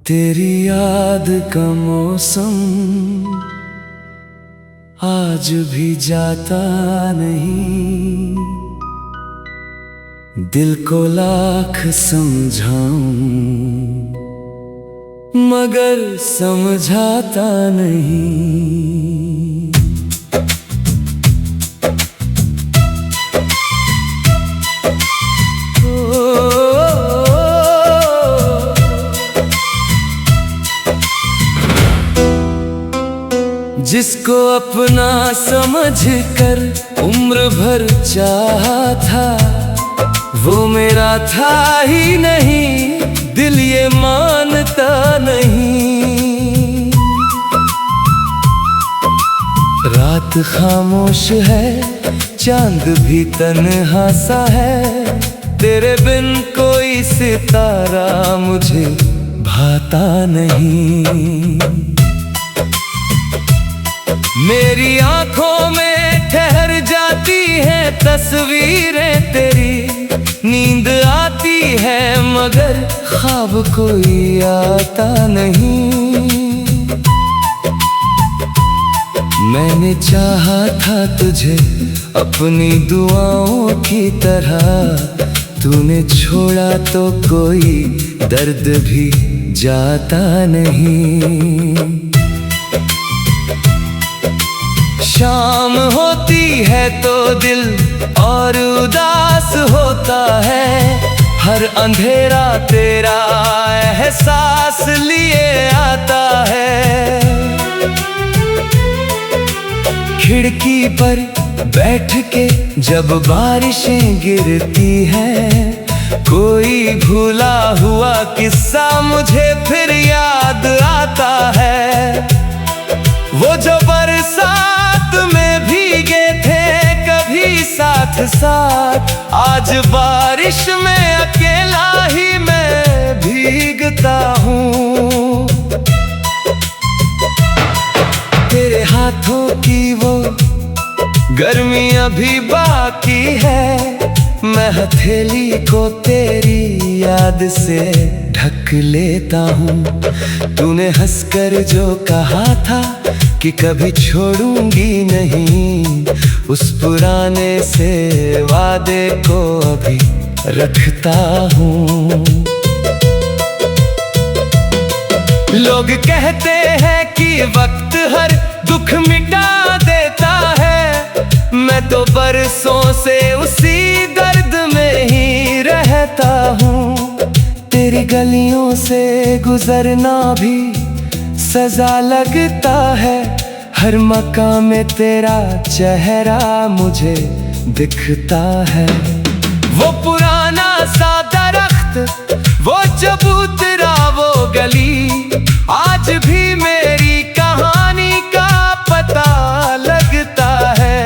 तेरी याद का मौसम आज भी जाता नहीं, दिल को लाख समझाऊं मगर समझाता नहीं। जिसको अपना समझ कर उम्र भर चाहा था, वो मेरा था ही नहीं, दिल ये मानता नहीं। रात खामोश है, चांद भी तन्हा सा है, तेरे बिन कोई सितारा मुझे भाता नहीं। मेरी आंखों में ठहर जाती हैं तस्वीरें तेरी, नींद आती है मगर ख्वाब कोई आता नहीं। मैंने चाहा था तुझे अपनी दुआओं की तरह, तूने छोड़ा तो कोई दर्द भी जाता नहीं। शाम होती है तो दिल और उदास होता है, हर अंधेरा तेरा एहसास लिए आता है। खिड़की पर बैठ के जब बारिशें गिरती हैं, कोई भूला हुआ किस्सा मुझे फिर याद आता है। वो जो बरसात में भीगे थे कभी साथ साथ, आज बारिश में अकेला ही मैं भीगता हूँ। तेरे हाथों की वो गर्मी अभी बाकी है, मैं हथेली को तेरी याद से ढक लेता हूँ। तूने हंसकर जो कहा था कि कभी छोड़ूंगी नहीं, उस पुराने से वादे को अभी रखता हूँ। लोग कहते हैं कि वक्त हर दुख मिटा देता है, मैं तो बरसों से उसी दर्द में ही रहता हूँ। तेरी गलियों से गुजरना भी सजा लगता है, हर मकाम में तेरा चेहरा मुझे दिखता है। वो पुराना सा दरख्त, वो चबूतरा, वो गली, आज भी मेरी कहानी का पता लगता है।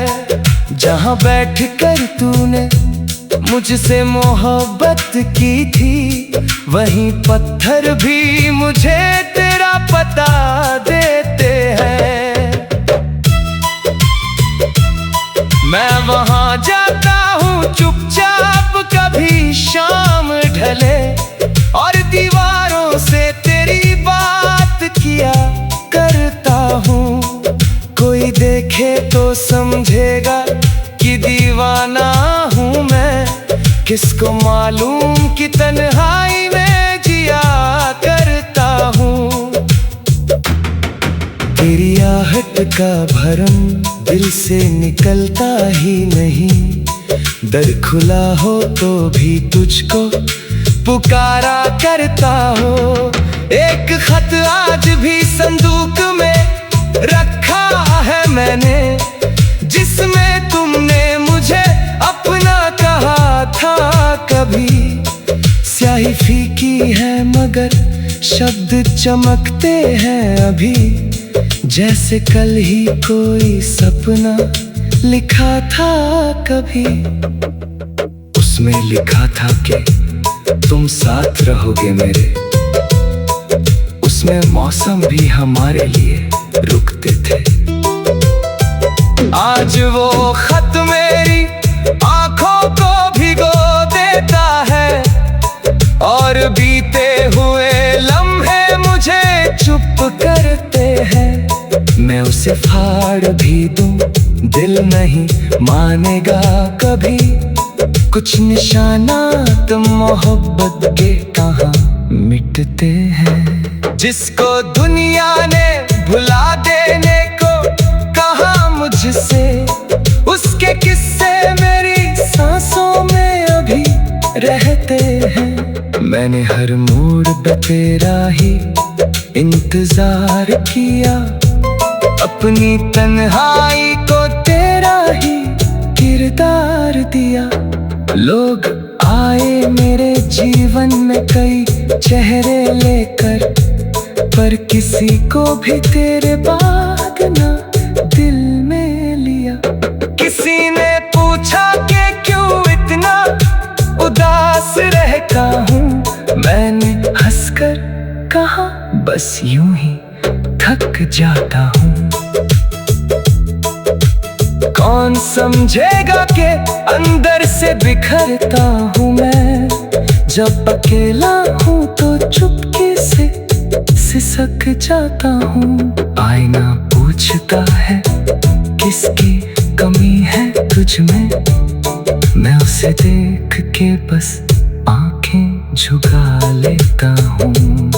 जहाँ बैठकर तूने मुझसे मोहब्बत की थी, वहीं पत्थर भी मुझे तेरा पता देते हैं। मैं वहाँ जाता हूँ चुपचाप, कभी शाम ढले और दीवारों से तेरी बात किया करता हूँ। कोई देखे तो समझेगा कि दीवाना हूँ मैं, किसको मालूम कि तन्हाई में जिया करता हूँ। तेरी आहट का भरम दिल से निकलता ही नहीं, दर खुला हो तो भी तुझको पुकारा करता हो। एक खत आज भी संदूक में रखा है मैंने, जिसमें तुमने मुझे अपना कहा था कभी। स्याही फीकी है मगर शब्द चमकते हैं अभी, जैसे कल ही कोई सपना लिखा था कभी। उसमें लिखा था कि तुम साथ रहोगे मेरे, उसमें मौसम भी हमारे लिए रुकते थे। आज वो खत मेरी आंखों को भिगो देता है और बीते हुए लम्हे मुझे चुप करते हैं। मैं उसे फाड़ भी दूं, दिल नहीं मानेगा कभी। कुछ निशानात मोहब्बत के कहाँ मिटते हैं। जिसको दुनिया ने भुला देने को कहा मुझसे, उसके किस्से मेरी सांसों में अभी रहते हैं। मैंने हर मोड़ पे तेरा ही इंतजार किया, अपनी तन्हाई को तेरा ही किरदार दिया। लोग आए मेरे जीवन में कई चेहरे लेकर, पर किसी को भी तेरे बाद ना दिल में लिया। किसी ने पूछा कि क्यों इतना उदास रहता हूँ, मैंने हंसकर कहा बस यूं ही थक जाता हूँ। कौन समझेगा कि अंदर से बिखरता हूँ मैं, जब अकेला हूँ तो चुपके से सिसक जाता हूँ। आईना पूछता है किसकी कमी है तुझ में, मैं उसे देख के बस आंखें झुका लेता हूँ।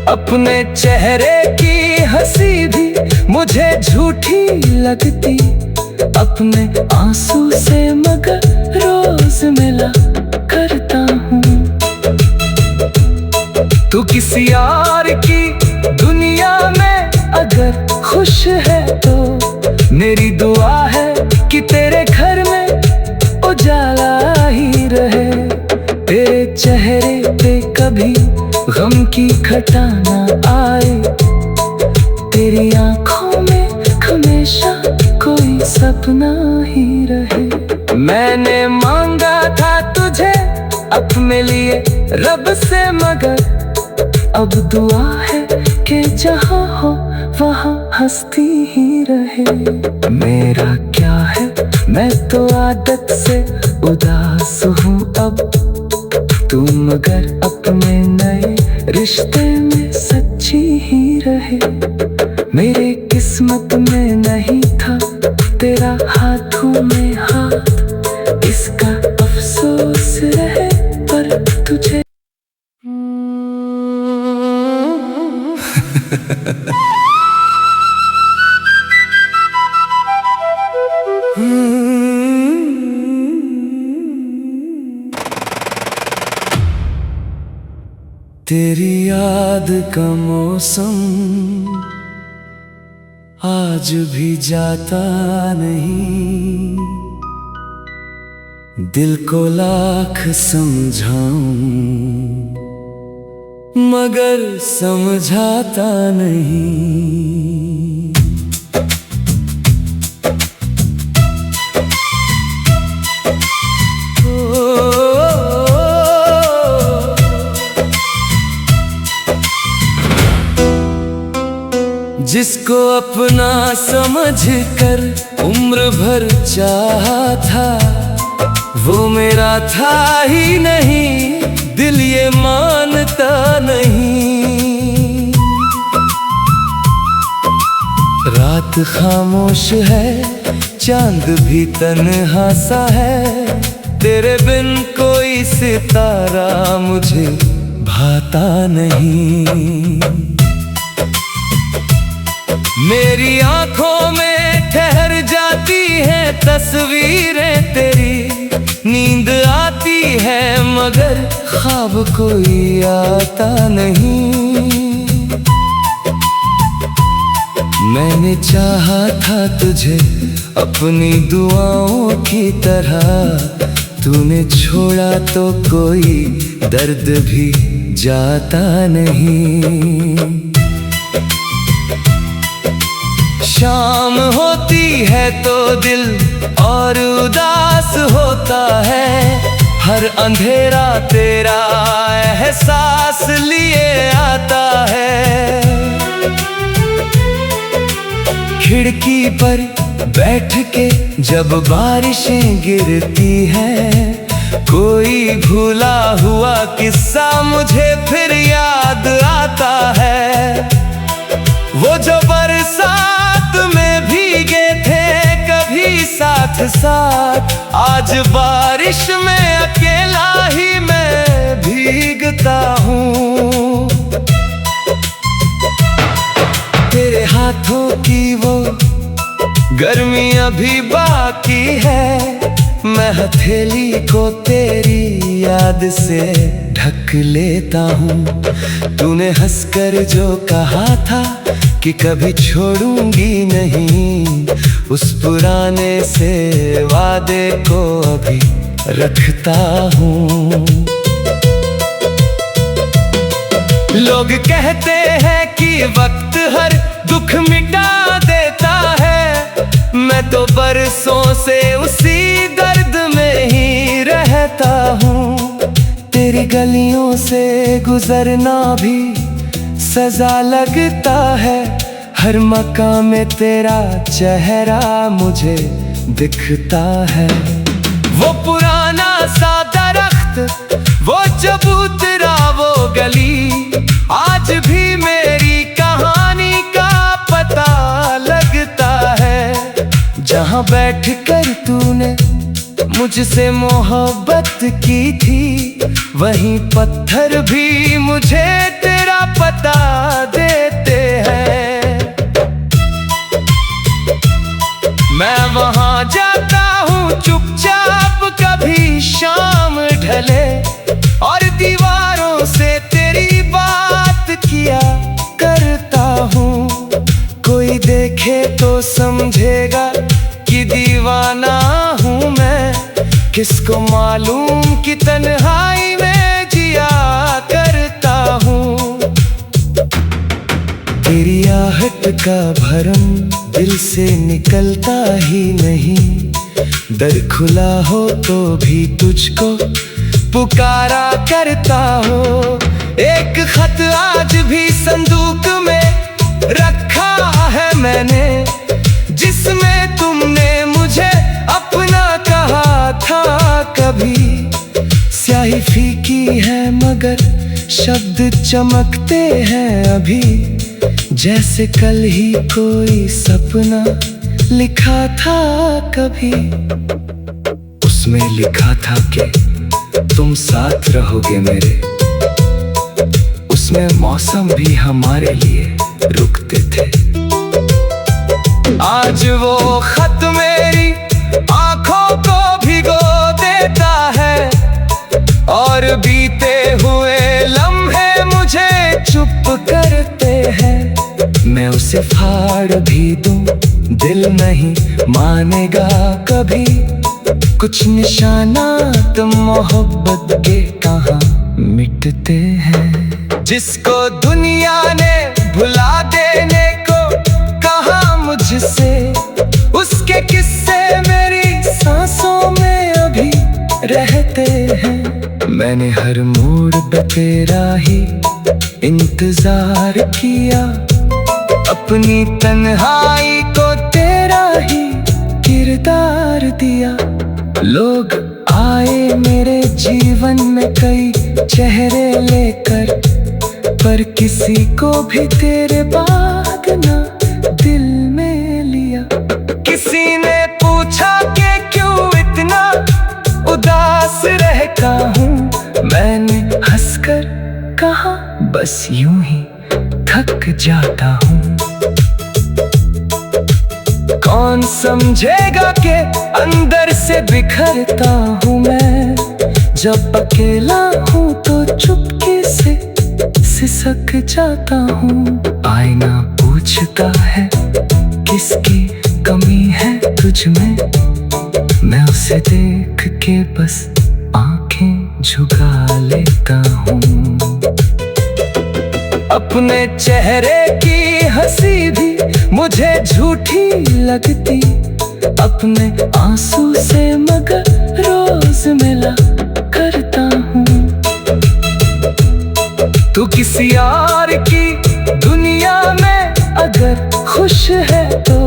अपने चेहरे की हंसी भी मुझे झूठी लगती, अपने आंसू से मगर रोज मिला करता हूँ। तू किसी और की दुनिया में अगर खुश है तो मेरी दुआ है कि तेरे घर में उजाला ही रहे। तेरे चेहरे पे कभी गम की घटा ना आए, तेरी आंखों में हमेशा कोई सपना ही रहे। मैंने मांगा था तुझे अपने लिए रब से, मगर अब दुआ है कि जहाँ हो वहाँ हंसती ही रहे। मेरा क्या है, मैं तो आदत से उदास हूँ अब, तू मगर अपने नए रिश्ते में सच्ची ही रहे। मेरे किस्मत में नहीं था तेरा हाथों में हाथ, इसका अफसोस रहे पर तुझे तेरी याद का मौसम आज भी जाता नहीं, दिल को लाख समझाऊं मगर समझाता नहीं। जिसको अपना समझ कर उम्र भर चाहा था, वो मेरा था ही नहीं, दिल ये मानता नहीं। रात खामोश है, चांद भी तन्हा सा है, तेरे बिन कोई सितारा मुझे भाता नहीं। मेरी आंखों में ठहर जाती हैं तस्वीरें तेरी, नींद आती है मगर ख्वाब कोई आता नहीं। मैंने चाहा था तुझे अपनी दुआओं की तरह, तूने छोड़ा तो कोई दर्द भी जाता नहीं। शाम होती है तो दिल और उदास होता है, हर अंधेरा तेरा एहसास लिए आता है। खिड़की पर बैठ के जब बारिशें गिरती हैं, कोई भूला हुआ किस्सा मुझे फिर याद आता है। वो जो बरसात में भीगे थे कभी साथ साथ, आज बारिश में अकेला ही मैं भीगता हूँ। तेरे हाथों की वो गर्मी अभी बाकी है, मैं हथेली को तेरी याद से ढक लेता हूँ। तूने हंसकर जो कहा था कि कभी छोड़ूंगी नहीं, उस पुराने से वादे को अभी रखता हूँ। लोग कहते हैं कि वक्त हर दुख मिटा देता है, मैं तो बरसों से उसी दर्द में ही रहता हूँ। तेरी गलियों से गुजरना भी सजा लगता है, हर मकाम में तेरा चेहरा मुझे दिखता है। वो पुराना सा दरख्त, वो चबूतरा, वो गली, आज भी मेरी कहानी का पता लगता है। जहाँ बैठकर तूने मुझसे मोहब्बत की थी, वहीं पत्थर भी मुझे तेरा पता देते हैं। मैं वहाँ जाता हूँ चुपचाप, कभी शाम ढले और दीवारों से तेरी बात किया करता हूँ। कोई देखे तो समझेगा कि दीवाना हूँ मैं, किसको मालूम कि तन्हाई में जिया करता हूँ। तेरी आहट का भरम दिल से निकलता ही नहीं, दर खुला हो तो भी तुझको पुकारा करता हो। एक खत आज भी संदूक में रखा है मैंने, जिसमें तुमने मुझे अपना कहा था कभी। स्याही फीकी है मगर शब्द चमकते हैं अभी, जैसे कल ही कोई सपना लिखा था कभी। उसमें लिखा था कि तुम साथ रहोगे मेरे, उसमें मौसम भी हमारे लिए रुकते थे। आज वो खत मेरी आंखों को भिगो देता है, और बीते हुए लम्हे मुझे चुप करते हैं। मैं उसे फाड़ भी दूं, दिल नहीं मानेगा कभी। कुछ निशानात मोहब्बत के कहाँ मिटते हैं, जिसको दुनिया ने भुला देने को कहा मुझसे, उसके किस्से मेरी सांसों में अभी रहते हैं। मैंने हर मोड़ पे तेरा ही इंतजार किया, अपनी तन्हाई को तेरा ही किरदार दिया। लोग आए मेरे जीवन में कई चेहरे लेकर, पर किसी को भी तेरे बाद ना दिल में लिया। किसी ने पूछा कि क्यों इतना उदास रहता हूँ, मैंने हंसकर कहा बस यूं ही थक जाता हूँ। कौन समझेगा कि अंदर से बिखरता हूँ मैं, जब अकेला हूँ तो चुपके से सिसक जाता हूँ। आईना पूछता है किसकी कमी है तुझ में, मैं उसे देख के बस आंखें झुका लेता हूँ। अपने चेहरे की हंसी भी मुझे झूठी लगती, अपने आंसू से मगर रोज मिला करता हूँ। तू किसी और की दुनिया में अगर खुश है तो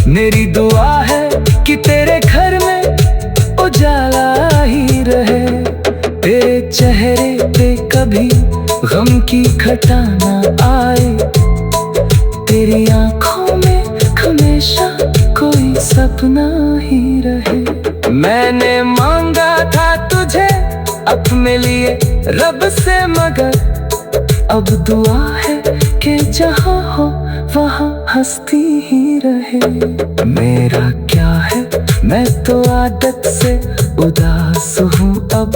मेरी दुआ है कि तेरे घर में उजाला ही रहे। तेरे चेहरे पे कभी गम की घटा ना आए, तेरी आंखों में हमेशा कोई सपना ही रहे। मैंने मांगा था तुझे अपने लिए रब से, मगर अब दुआ है कि जहाँ हो वहाँ हंसती ही रहे। मेरा क्या है, मैं तो आदत से उदास हूँ अब,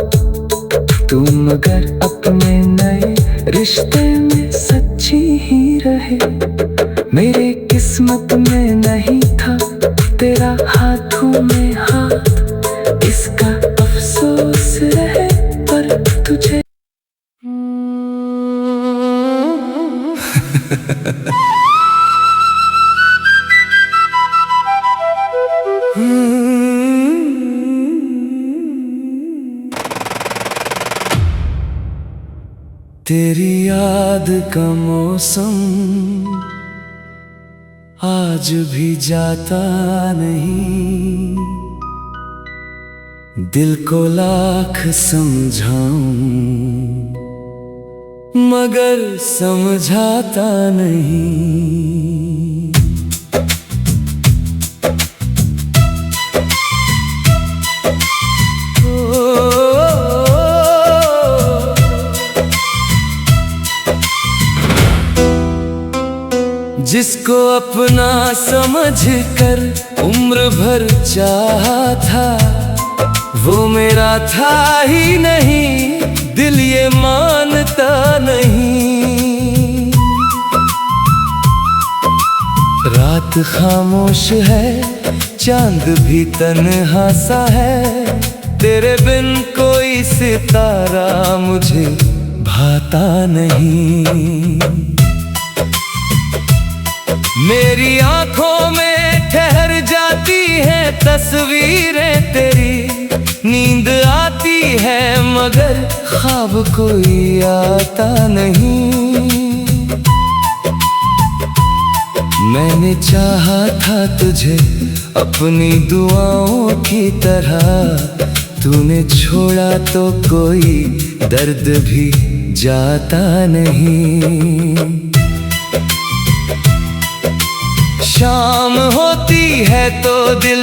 तू मगर अपने नए रिश्ते में सच्ची ही रहे। मेरे किस्मत में नहीं था तेरा हाथों में हाथ, इसका अफसोस रहे पर तुझे तेरी याद का मौसम आज भी जाता नहीं, दिल को लाख समझाऊं मगर समझाता नहीं। जिसको अपना समझ कर उम्र भर चाहा था, वो मेरा था ही नहीं, दिल ये मानता नहीं। रात खामोश है, चांद भी तन्हा सा है, तेरे बिन कोई सितारा मुझे भाता नहीं। मेरी आंखों में ठहर जाती है तस्वीरें तेरी, नींद आती है मगर ख्वाब कोई आता नहीं। मैंने चाहा था तुझे अपनी दुआओं की तरह, तूने छोड़ा तो कोई दर्द भी जाता नहीं। शाम होती है तो दिल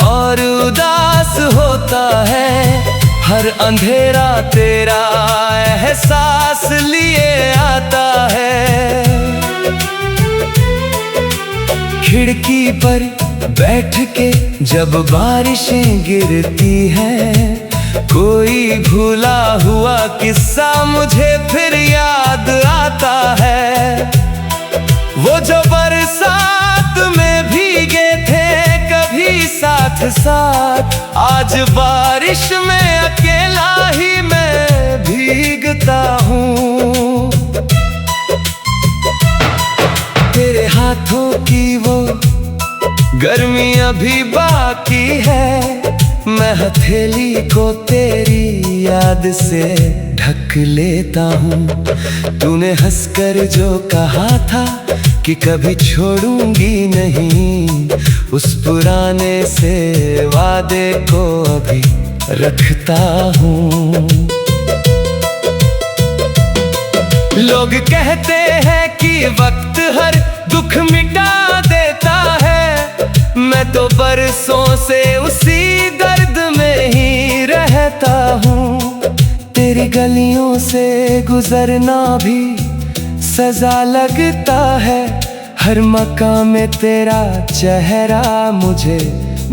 और उदास होता है, हर अंधेरा तेरा एहसास लिए आता है। खिड़की पर बैठ के जब बारिशें गिरती हैं, कोई भूला हुआ किस्सा मुझे फिर याद आता है। वो जो बरसात में भीगे थे कभी साथ साथ, आज बारिश में अकेला ही मैं भीगता हूँ। तेरे हाथों की वो गर्मी अभी बाकी है, मैं हथेली को तेरी याद से ढक लेता हूँ। तूने हंसकर जो कहा था कि कभी छोड़ूंगी नहीं, उस पुराने से वादे को अभी रखता हूँ। लोग कहते हैं कि वक्त हर दुख मिटा देता है, मैं तो बरसों से उसी दर्द में ही रहता हूँ। तेरी गलियों से गुजरना भी सजा लगता है, हर मकाम में तेरा चेहरा मुझे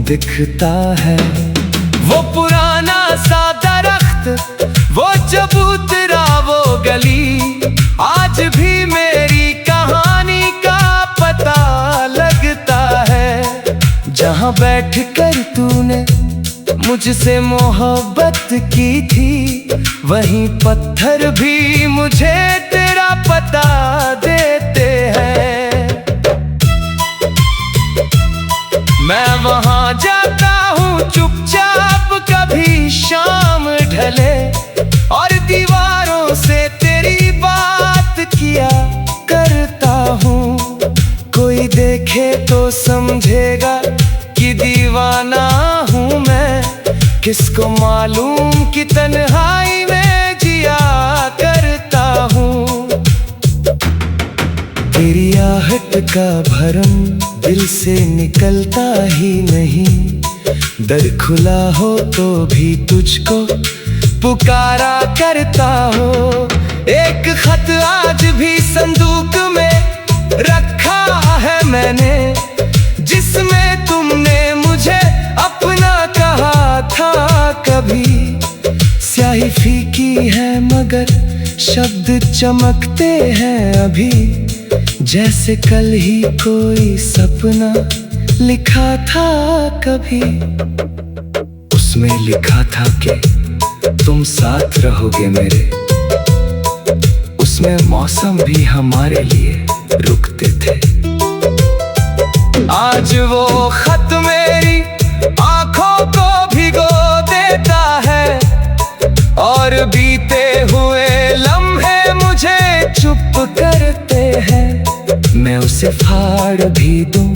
दिखता है। वो पुराना सा दरख्त, वो चबूतरा, वो गली, आज भी मेरी कहानी का पता लगता है। जहाँ बैठ कर तूने मुझसे मोहब्बत की थी, वहीं पत्थर भी मुझे तेरा पता देते हैं। मैं वहाँ जाता हूँ चुपचाप, कभी शाम ढले और दीवारों से तेरी बात किया करता हूँ। कोई देख किसको मालूम कि तन्हाई में जिया करता हूँ। तेरी आहट का भरम दिल से निकलता ही नहीं, दर खुला हो तो भी तुझको पुकारा करता हो। एक खत आज भी संदूक में रखा है मैंने, जिसमें तुमने मुझे अपना कहा था कभी। स्याही फीकी है मगर शब्द चमकते हैं अभी, जैसे कल ही कोई सपना लिखा था कभी। उसमें लिखा था कि तुम साथ रहोगे मेरे, उसमें मौसम भी हमारे लिए रुकते थे। आज वो खत मेरी आंखों को भिगो देता है, और बीते हुए लम्हे मुझे चुप करते हैं। मैं उसे फाड़ भी दूं,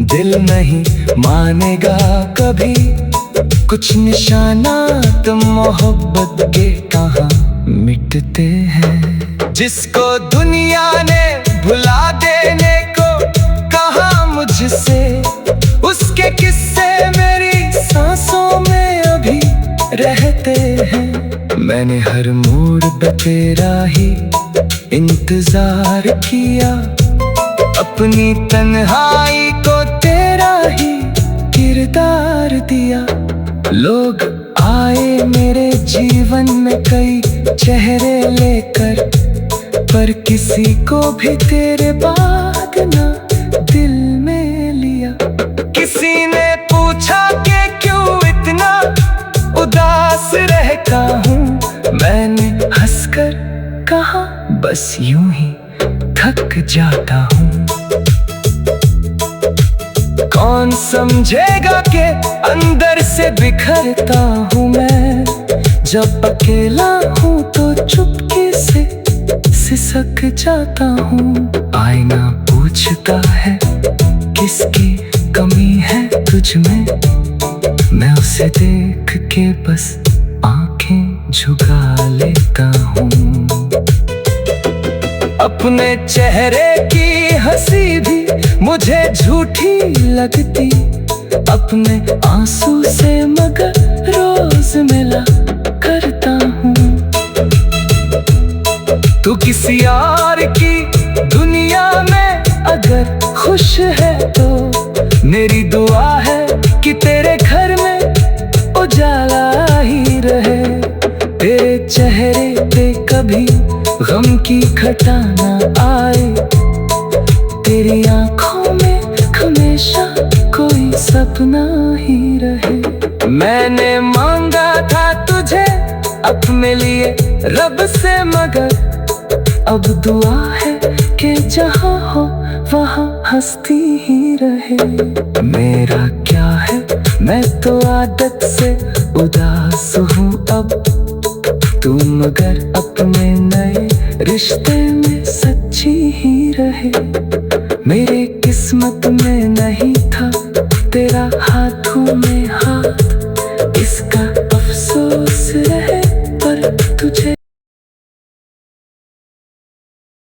दिल नहीं मानेगा कभी। कुछ निशानात मोहब्बत के कहाँ मिटते हैं, जिसको दुनिया ने भुला देने को कहा मुझसे। उसके किस्से मेरी सांसों में अभी रहते हैं। मैंने हर मोड़ पे तेरा ही इंतजार किया, अपनी तन्हाई को तेरा ही किरदार दिया। लोग आए मेरे जीवन में कई चेहरे लेकर, पर किसी को भी तेरे बाद ना दिल में लिया। किसी ने पूछा कि क्यों इतना उदास रहता हूँ, मैंने हंसकर कहा बस यूं ही थक जाता हूँ। कौन समझेगा कि अंदर से बिखरता हूँ मैं, जब अकेला हूँ तो चुपके से सिसक जाता हूँ। आईना पूछता है किसकी कमी है तुझ में, मैं उसे देख के बस आंखें झुका लेता हूँ। अपने चेहरे की हंसी भी मुझे झूठी लगती, अपने आंसू से मगर रोज मिला करता हूँ। तू किसी और की दुनिया में अगर खुश है तो मेरी दुआ है कि तेरे घर में उजाला ही रहे। तेरे चेहरे पे कभी गम की घटा ना आए, तेरी आंखों में हमेशा कोई सपना ही रहे। मैंने मांगा था तुझे अपने लिए रब से, मगर अब दुआ है कि जहाँ हो वहाँ हंसती ही रहे। मेरा क्या है, मैं तो आदत से उदास हूँ अब, तू मगर अपने नए रिश्ते में सच्ची ही रहे। मेरे किस्मत में